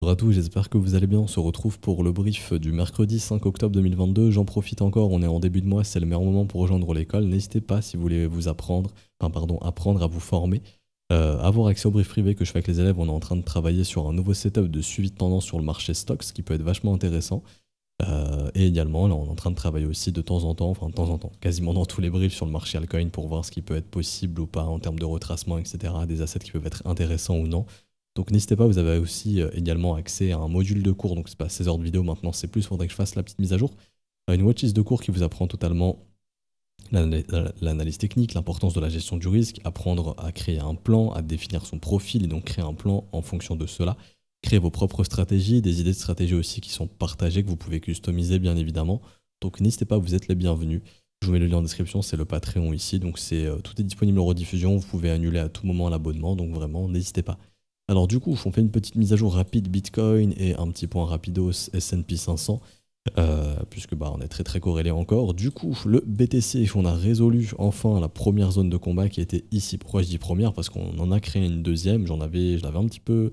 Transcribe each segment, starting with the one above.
Bonjour à tous, j'espère que vous allez bien. On se retrouve pour le brief du mercredi 5 octobre 2022. J'en profite encore, on est en début de mois, c'est le meilleur moment pour rejoindre l'école. N'hésitez pas si vous voulez vous apprendre à vous former, avoir accès au brief privé que je fais avec les élèves. On est en train de travailler sur un nouveau setup de suivi de tendance sur le marché stocks, ce qui peut être vachement intéressant. Et également, là, on est en train de travailler aussi de temps en temps, quasiment dans tous les briefs sur le marché altcoin pour voir ce qui peut être possible ou pas en termes de retracement, etc. Des assets qui peuvent être intéressants ou non. Donc n'hésitez pas, vous avez aussi également accès à un module de cours, donc c'est pas 16 heures de vidéo maintenant, c'est plus, il faudrait que je fasse la petite mise à jour. Une watchlist de cours qui vous apprend totalement l'analyse technique, l'importance de la gestion du risque, apprendre à créer un plan, à définir son profil et donc créer un plan en fonction de cela. Créer vos propres stratégies, des idées de stratégie aussi qui sont partagées, que vous pouvez customiser bien évidemment. Donc n'hésitez pas, vous êtes les bienvenus. Je vous mets le lien en description, c'est le Patreon ici, donc tout est disponible en rediffusion, vous pouvez annuler à tout moment l'abonnement, donc vraiment n'hésitez pas. Alors du coup, on fait une petite mise à jour rapide Bitcoin et un petit point rapidos S&P 500, puisque on est très corrélé encore. Du coup, le BTC, on a résolu enfin la première zone de combat qui était ici. Pourquoi je dis première? Parce qu'on en a créé une deuxième, je l'avais un petit peu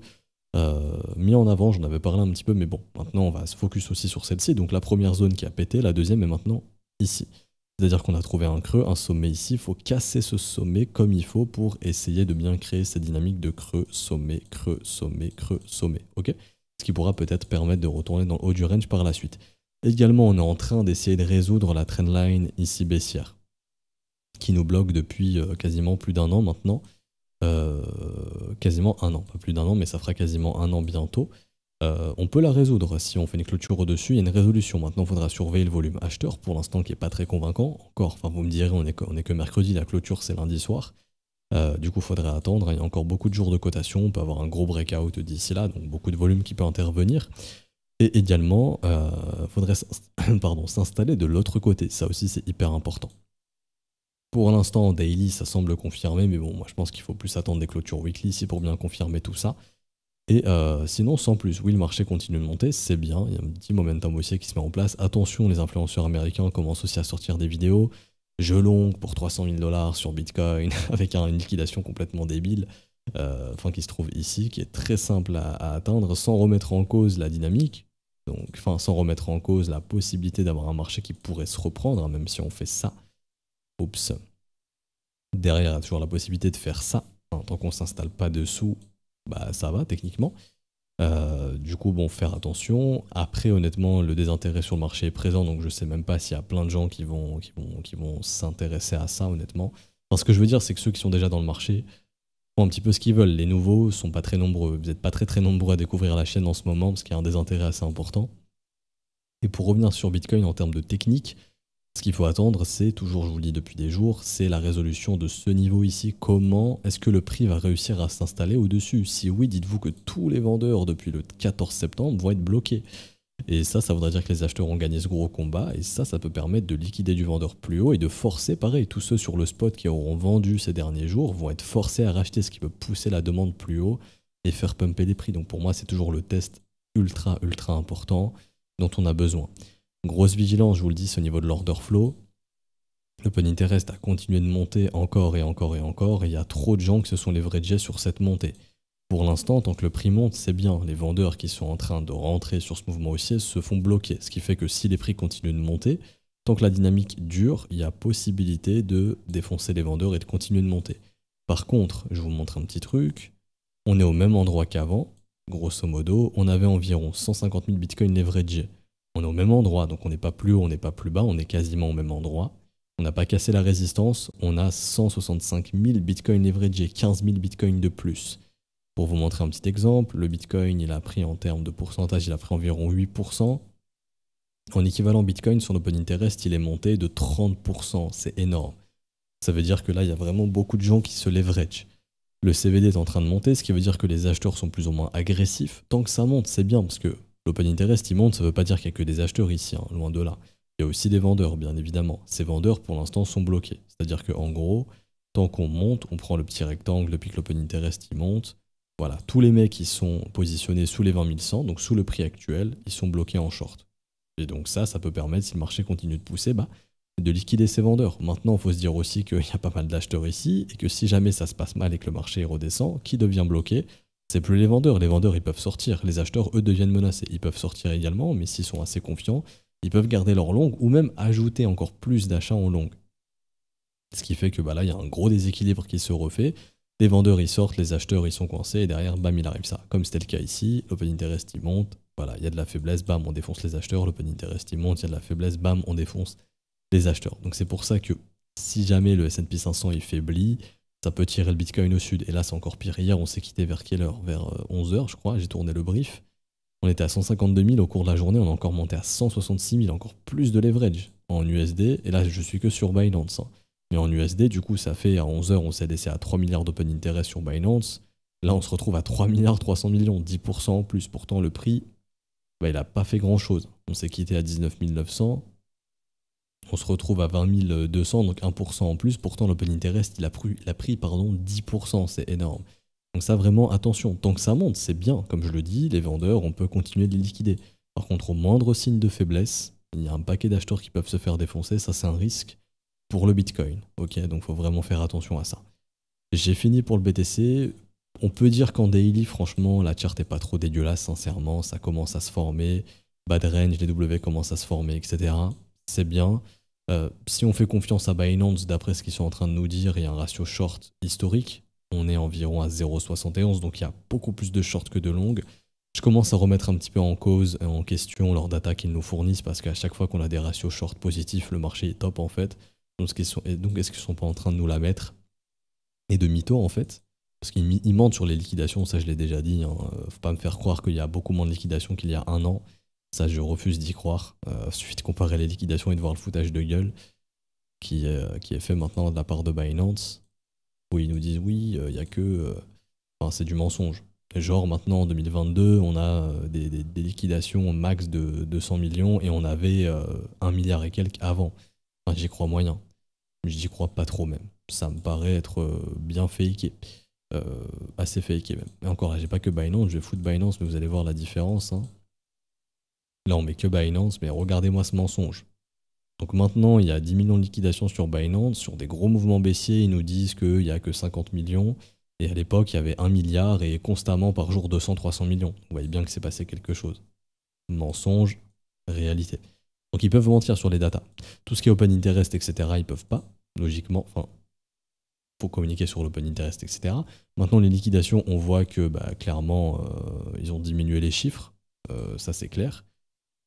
mis en avant, j'en avais parlé un petit peu, mais bon, maintenant on va se focus aussi sur celle-ci. Donc la première zone qui a pété, la deuxième est maintenant ici. C'est-à-dire qu'on a trouvé un creux, un sommet ici, il faut casser ce sommet comme il faut pour essayer de bien créer cette dynamique de creux, sommet, creux, sommet, creux, sommet, ok? Ce qui pourra peut-être permettre de retourner dans le haut du range par la suite. Également, on est en train d'essayer de résoudre la trendline ici baissière, qui nous bloque depuis quasiment plus d'un an maintenant. Quasiment un an, pas plus d'un an, mais ça fera quasiment un an bientôt. On peut la résoudre si on fait une clôture au-dessus, il y a une résolution. Maintenant, il faudra surveiller le volume acheteur, pour l'instant qui n'est pas très convaincant. Encore, enfin vous me direz, on est que mercredi, la clôture c'est lundi soir. Du coup, il faudrait attendre, il y a encore beaucoup de jours de cotation, on peut avoir un gros breakout d'ici là, donc beaucoup de volume qui peut intervenir. Et également, il faudrait s'installer de l'autre côté, ça aussi c'est hyper important. Pour l'instant, en daily, ça semble confirmé, mais bon, moi je pense qu'il faut plus attendre des clôtures weekly ici pour bien confirmer tout ça. Et sinon, sans plus, oui, le marché continue de monter, c'est bien, il y a un petit momentum aussi qui se met en place. Attention, les influenceurs américains commencent aussi à sortir des vidéos. Je long pour 300 000 $ sur Bitcoin, avec une liquidation complètement débile, qui se trouve ici, qui est très simple à atteindre, sans remettre en cause la dynamique, donc, sans remettre en cause la possibilité d'avoir un marché qui pourrait se reprendre, hein, même si on fait ça. Oups. Derrière, il y a toujours la possibilité de faire ça, hein, tant qu'on ne s'installe pas dessous. Ça va techniquement. Du coup, bon, faire attention. Après, honnêtement, le désintérêt sur le marché est présent, donc je sais même pas s'il y a plein de gens qui vont s'intéresser à ça, honnêtement. Enfin, ce que je veux dire, c'est que ceux qui sont déjà dans le marché font un petit peu ce qu'ils veulent. Les nouveaux sont pas très nombreux. Vous n'êtes pas très nombreux à découvrir la chaîne en ce moment, parce qu'il y a un désintérêt assez important. Et pour revenir sur Bitcoin en termes de technique, ce qu'il faut attendre, c'est, toujours je vous le dis depuis des jours, c'est la résolution de ce niveau ici. Comment est-ce que le prix va réussir à s'installer au-dessus? Si oui, dites-vous que tous les vendeurs depuis le 14 septembre vont être bloqués. Et ça voudrait dire que les acheteurs ont gagné ce gros combat, et ça peut permettre de liquider du vendeur plus haut et de forcer, pareil, tous ceux sur le spot qui auront vendu ces derniers jours vont être forcés à racheter, ce qui peut pousser la demande plus haut et faire pumper les prix. Donc pour moi, c'est toujours le test ultra important dont on a besoin. Grosse vigilance, je vous le dis, c'est au niveau de l'order flow. L'open interest a continué de monter encore et il y a trop de gens qui se sont leveragés sur cette montée. Pour l'instant, tant que le prix monte, c'est bien. Les vendeurs qui sont en train de rentrer sur ce mouvement haussier se font bloquer, ce qui fait que si les prix continuent de monter, tant que la dynamique dure, il y a possibilité de défoncer les vendeurs et de continuer de monter. Par contre, je vous montre un petit truc, on est au même endroit qu'avant, grosso modo, on avait environ 150 000 bitcoins leveragés. On est au même endroit, donc on n'est pas plus haut, on n'est pas plus bas, on est quasiment au même endroit. On n'a pas cassé la résistance, on a 165 000 bitcoins leveragés, 15 000 bitcoins de plus. Pour vous montrer un petit exemple, le bitcoin, il a pris en termes de pourcentage, il a pris environ 8%. En équivalent bitcoin, son open interest, il est monté de 30%, c'est énorme. Ça veut dire que là, il y a vraiment beaucoup de gens qui se leveragent. Le CVD est en train de monter, ce qui veut dire que les acheteurs sont plus ou moins agressifs. Tant que ça monte, c'est bien, parce que l'open interest, il monte, ça ne veut pas dire qu'il n'y a que des acheteurs ici, hein, loin de là. Il y a aussi des vendeurs, bien évidemment. Ces vendeurs, pour l'instant, sont bloqués. C'est-à-dire qu'en gros, tant qu'on monte, on prend le petit rectangle depuis que l'open interest il monte. Voilà, tous les mecs qui sont positionnés sous les 20 100, donc sous le prix actuel, ils sont bloqués en short. Et donc ça peut permettre, si le marché continue de pousser, de liquider ces vendeurs. Maintenant, il faut se dire aussi qu'il y a pas mal d'acheteurs ici, et que si jamais ça se passe mal et que le marché redescend, qui devient bloqué? C'est plus les vendeurs ils peuvent sortir, les acheteurs eux deviennent menacés, ils peuvent sortir également, mais s'ils sont assez confiants, ils peuvent garder leur long ou même ajouter encore plus d'achats en long. Ce qui fait que bah, là il y a un gros déséquilibre qui se refait, les vendeurs ils sortent, les acheteurs ils sont coincés et derrière bam il arrive ça. Comme c'était le cas ici, l'open interest il monte, voilà, il y a de la faiblesse, bam on défonce les acheteurs, l'open interest il monte, il y a de la faiblesse, bam on défonce les acheteurs. Donc c'est pour ça que si jamais le S&P 500 il faiblit, ça peut tirer le Bitcoin au sud. Et là, c'est encore pire. Hier, on s'est quitté vers quelle heure? Vers 11 h, je crois. J'ai tourné le brief. On était à 152 000 au cours de la journée. On a encore monté à 166 000. Encore plus de leverage en USD. Et là, je suis que sur Binance, hein. Mais en USD, du coup, ça fait à 11 h, on s'est laissé à 3 milliards d'open interest sur Binance. Là, on se retrouve à 3 milliards 300 millions, 10% en plus. Pourtant, le prix, bah, il n'a pas fait grand-chose. On s'est quitté à 19 900. On se retrouve à 20 200, donc 1% en plus. Pourtant, l'open interest, il a pris 10%, c'est énorme. Donc ça, vraiment, attention. Tant que ça monte, c'est bien. Comme je le dis, les vendeurs, on peut continuer de les liquider. Par contre, au moindre signe de faiblesse, il y a un paquet d'acheteurs qui peuvent se faire défoncer. Ça, c'est un risque pour le Bitcoin. Ok, donc il faut vraiment faire attention à ça. J'ai fini pour le BTC. On peut dire qu'en daily, franchement, la chart est pas trop dégueulasse, sincèrement. Ça commence à se former. Bad range, les W commencent à se former, etc. C'est bien. Si on fait confiance à Binance, d'après ce qu'ils sont en train de nous dire, il y a un ratio short historique. On est environ à 0,71, donc il y a beaucoup plus de short que de long. Je commence à remettre un petit peu en cause, en question leurs data qu'ils nous fournissent, parce qu'à chaque fois qu'on a des ratios short positifs, le marché est top en fait. Donc est-ce qu'ils sont pas en train de nous la mettre? Et de mytho en fait. Parce qu'ils mentent sur les liquidations, ça je l'ai déjà dit, hein. Faut pas me faire croire qu'il y a beaucoup moins de liquidations qu'il y a un an. Ça, je refuse d'y croire. Il suffit de comparer les liquidations et de voir le foutage de gueule qui est fait maintenant de la part de Binance, où ils nous disent oui, il y a que... Enfin, c'est du mensonge. Et genre maintenant, en 2022, on a des liquidations max de 200 millions et on avait 1 milliard et quelques avant. Enfin, j'y crois moyen. Mais j'y crois pas trop même. Ça me paraît être bien faké. Assez faké même. Et encore, j'ai pas que Binance, je vais foutre Binance, mais vous allez voir la différence, hein. Là, on met que Binance, mais regardez-moi ce mensonge. Donc maintenant, il y a 10 millions de liquidations sur Binance. Sur des gros mouvements baissiers, ils nous disent qu'il n'y a que 50 millions. Et à l'époque, il y avait 1 milliard et constamment par jour 200-300 millions. Vous voyez bien que c'est passé quelque chose. Mensonge, réalité. Donc ils peuvent mentir sur les datas. Tout ce qui est open interest, etc., ils peuvent pas, logiquement. Enfin, faut communiquer sur l'open interest, etc. Maintenant, les liquidations, on voit que bah, clairement, ils ont diminué les chiffres. Ça, c'est clair.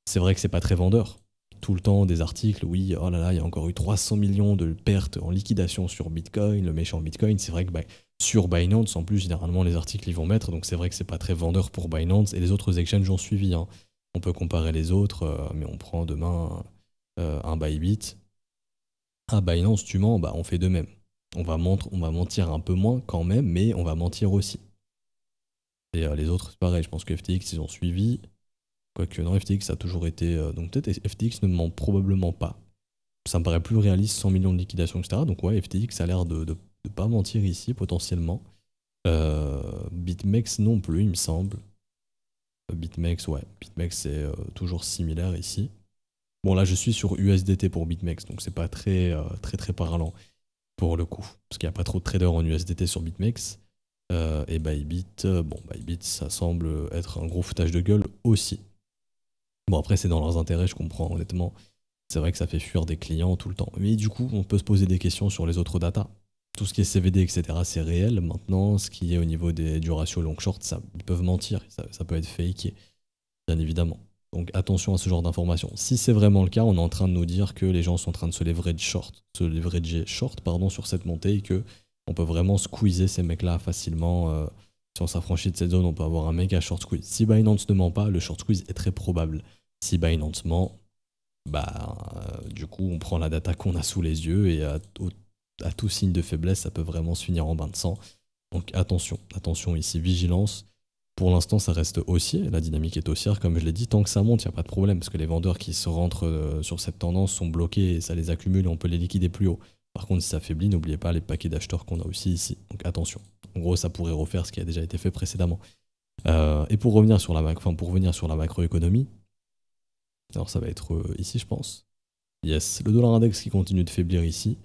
C'est vrai que c'est pas très vendeur. Tout le temps des articles, oui, oh là là, il y a encore eu 300 millions de pertes en liquidation sur Bitcoin, le méchant Bitcoin. C'est vrai que bah, sur Binance, en plus, généralement, les articles ils vont mettre, donc c'est vrai que c'est pas très vendeur pour Binance. Et les autres exchanges ont suivi, hein. On peut comparer les autres, mais on prend demain un Bybit. Ah, Binance, tu mens, bah on fait de même. On va mentir un peu moins quand même, mais on va mentir aussi. Et les autres, c'est pareil, je pense que FTX, ils ont suivi. Quoique non, FTX a toujours été... donc peut-être FTX ne ment probablement pas. Ça me paraît plus réaliste, 100 millions de liquidations, etc. Donc ouais, FTX a l'air de pas mentir ici, potentiellement. BitMEX non plus, il me semble. BitMEX, ouais. BitMEX, c'est toujours similaire ici. Bon, là, je suis sur USDT pour BitMEX, donc c'est pas très parlant pour le coup. Parce qu'il n'y a pas trop de traders en USDT sur BitMEX. Et Bybit, Bybit, ça semble être un gros foutage de gueule aussi. Bon, après, c'est dans leurs intérêts, je comprends, honnêtement. C'est vrai que ça fait fuir des clients tout le temps. Mais du coup, on peut se poser des questions sur les autres datas. Tout ce qui est CVD, etc., c'est réel. Maintenant, ce qui est au niveau du ratio long-short, ils peuvent mentir. Ça peut être fake, bien évidemment. Donc attention à ce genre d'informations. Si c'est vraiment le cas, on est en train de nous dire que les gens sont en train de se leverager short, sur cette montée et que on peut vraiment squeezer ces mecs-là facilement. Si on s'affranchit de cette zone, on peut avoir un méga short squeeze. Si Binance ne ment pas, le short squeeze est très probable. Si Binance ment, du coup, on prend la data qu'on a sous les yeux et à tout signe de faiblesse, ça peut vraiment se finir en bain de sang. Donc attention ici, vigilance. Pour l'instant, ça reste haussier, la dynamique est haussière, comme je l'ai dit, tant que ça monte, il n'y a pas de problème, parce que les vendeurs qui se rentrent sur cette tendance sont bloqués et ça les accumule et on peut les liquider plus haut. Par contre, si ça faiblit, n'oubliez pas les paquets d'acheteurs qu'on a aussi ici. Donc attention. En gros, ça pourrait refaire ce qui a déjà été fait précédemment. Et pour revenir sur la macroéconomie, alors ça va être ici, je pense. Yes, le dollar index qui continue de faiblir ici.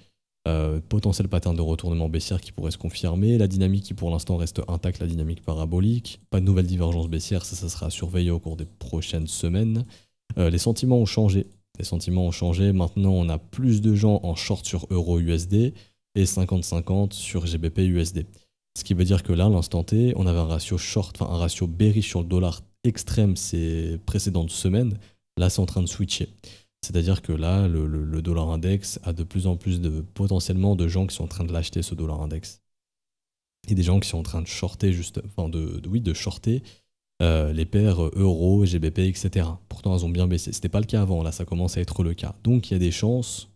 Potentiel pattern de retournement baissière qui pourrait se confirmer, la dynamique qui pour l'instant reste intacte, la dynamique parabolique, pas de nouvelle divergence baissière, ça sera à surveiller au cours des prochaines semaines. Les sentiments ont changé. Maintenant, on a plus de gens en short sur euro USD et 50-50 sur GBP USD. Ce qui veut dire que là, à l'instant T, on avait un ratio short, enfin un ratio bearish sur le dollar extrême ces précédentes semaines. Là, c'est en train de switcher. C'est-à-dire que là, le dollar index a de plus en plus potentiellement de gens qui sont en train de l'acheter, ce dollar index. Et des gens qui sont en train de shorter, de shorter les paires euro, GBP, etc. Pourtant, elles ont bien baissé. C'était pas le cas avant, là, ça commence à être le cas. Donc, il y a des chances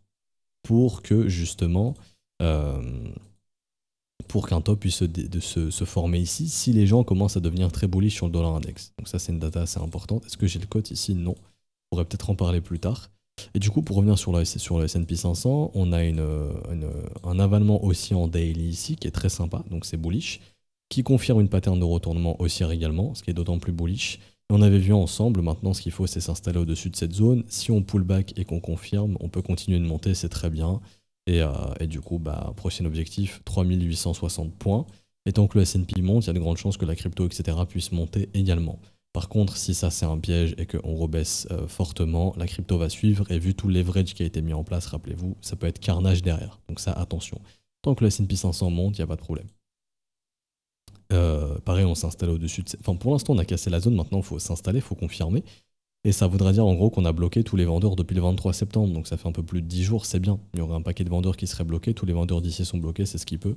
pour que, justement, pour qu'un top puisse se former ici, si les gens commencent à devenir très bullish sur le dollar index. Donc ça, c'est une data assez importante. Est-ce que j'ai le code ici? Non. On pourrait peut-être en parler plus tard. Et du coup, pour revenir sur le S&P 500, on a un avalement haussier en daily ici, qui est très sympa, donc c'est bullish, qui confirme une pattern de retournement haussière également, ce qui est d'autant plus bullish. Et on avait vu ensemble, maintenant ce qu'il faut c'est s'installer au-dessus de cette zone. Si on pull back et qu'on confirme, on peut continuer de monter, c'est très bien. Et du coup, prochain objectif, 3860 points. Et tant que le S&P monte, il y a de grandes chances que la crypto, etc. puisse monter également. Par contre, si ça c'est un piège et qu'on rebaisse fortement, la crypto va suivre. Et vu tout le leverage qui a été mis en place, rappelez-vous, ça peut être carnage derrière. Donc ça, attention. Tant que le S&P 500 monte, il n'y a pas de problème. Pareil, on s'installe au-dessus de... Enfin, pour l'instant, on a cassé la zone. Maintenant, il faut s'installer, il faut confirmer. Et ça voudrait dire en gros qu'on a bloqué tous les vendeurs depuis le 23 septembre. Donc ça fait un peu plus de 10 jours, c'est bien. Il y aurait un paquet de vendeurs qui seraient bloqués. Tous les vendeurs d'ici sont bloqués, c'est ce qui peut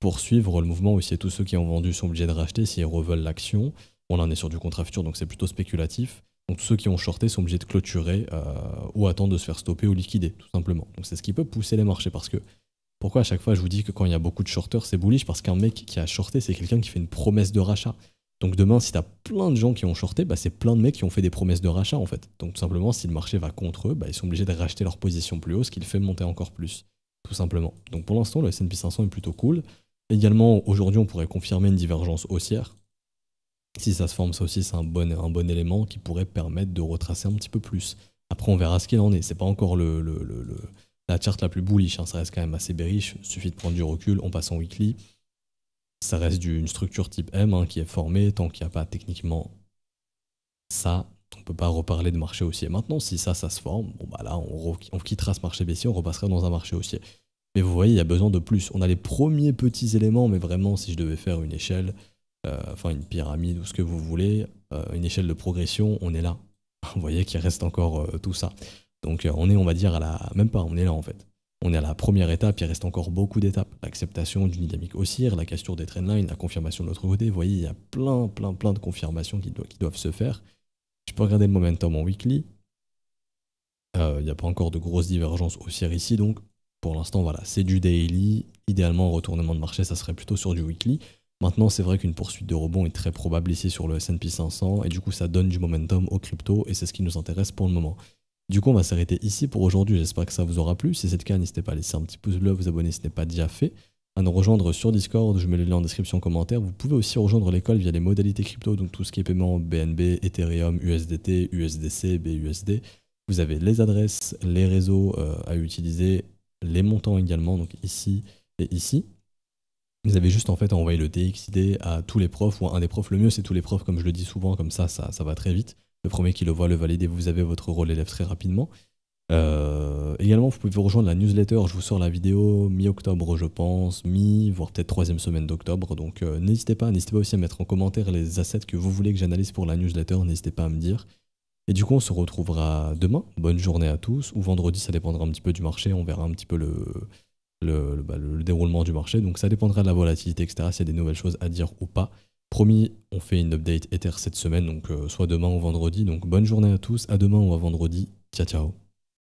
poursuivre le mouvement aussi. Tous ceux qui ont vendu sont obligés de racheter s'ils reveulent l'action. On en est sur du contrat futur, donc c'est plutôt spéculatif. Donc tous ceux qui ont shorté sont obligés de clôturer ou attendre de se faire stopper ou liquider, tout simplement. Donc c'est ce qui peut pousser les marchés. Parce que pourquoi à chaque fois je vous dis que quand il y a beaucoup de shorters, c'est bullish? Parce qu'un mec qui a shorté, c'est quelqu'un qui fait une promesse de rachat. Donc demain, si tu as plein de gens qui ont shorté, c'est plein de mecs qui ont fait des promesses de rachat en fait. Donc tout simplement, si le marché va contre eux, ils sont obligés de racheter leur position plus haut, ce qui le fait monter encore plus, tout simplement. Donc pour l'instant, le S&P 500 est plutôt cool. Également, aujourd'hui, on pourrait confirmer une divergence haussière. Si ça se forme, ça aussi, c'est un bon élément qui pourrait permettre de retracer un petit peu plus. Après, on verra ce qu'il en est. C'est pas encore la charte la plus bullish, hein. Ça reste quand même assez bearish. Il suffit de prendre du recul, on passe en weekly. Ça reste une structure type M qui est formée. Tant qu'il n'y a pas techniquement ça, on ne peut pas reparler de marché haussier. Maintenant, si ça se forme, là, on quittera ce marché baissier, on repassera dans un marché haussier. Mais vous voyez, il y a besoin de plus. On a les premiers petits éléments, mais vraiment, si je devais faire une échelle, une pyramide ou ce que vous voulez, une échelle de progression, on est là. Vous voyez qu'il reste encore tout ça. Donc on est, on va dire, même pas, on est là en fait. On est à la première étape, il reste encore beaucoup d'étapes. L'acceptation d'une dynamique haussière, la cassure des trendlines, la confirmation de l'autre côté. Vous voyez, il y a plein de confirmations qui doivent se faire. Je peux regarder le momentum en weekly. Il n'y a pas encore de grosses divergences haussières ici, donc pour l'instant, voilà, c'est du daily. Idéalement, retournement de marché, ça serait plutôt sur du weekly. Maintenant, c'est vrai qu'une poursuite de rebond est très probable ici sur le S&P 500 et du coup, ça donne du momentum aux cryptos et c'est ce qui nous intéresse pour le moment. Du coup, on va s'arrêter ici pour aujourd'hui. J'espère que ça vous aura plu. Si c'est le cas, n'hésitez pas à laisser un petit pouce bleu, vous abonner si ce n'est pas déjà fait, à nous rejoindre sur Discord. Je mets le lien en description en commentaire. Vous pouvez aussi rejoindre l'école via les modalités crypto, donc tout ce qui est paiement BNB, Ethereum, USDT, USDC, BUSD. Vous avez les adresses, les réseaux à utiliser, les montants également, donc ici et ici. Vous avez juste en fait à envoyer le DXID à tous les profs ou à un des profs. Le mieux c'est tous les profs, comme je le dis souvent, comme ça va très vite. Le premier qui le voit, le valide et vous avez votre rôle élève très rapidement. Également, vous pouvez rejoindre la newsletter. Je vous sors la vidéo mi-octobre, je pense, voire peut-être troisième semaine d'octobre. Donc n'hésitez pas aussi à mettre en commentaire les assets que vous voulez que j'analyse pour la newsletter. N'hésitez pas à me dire. Et du coup, on se retrouvera demain. Bonne journée à tous. Ou vendredi, ça dépendra un petit peu du marché. On verra un petit peu le déroulement du marché. Donc ça dépendra de la volatilité, etc. S'il y a des nouvelles choses à dire ou pas. Promis, on fait une update Ether cette semaine, donc soit demain ou vendredi. Donc bonne journée à tous, à demain ou à vendredi. Ciao, ciao.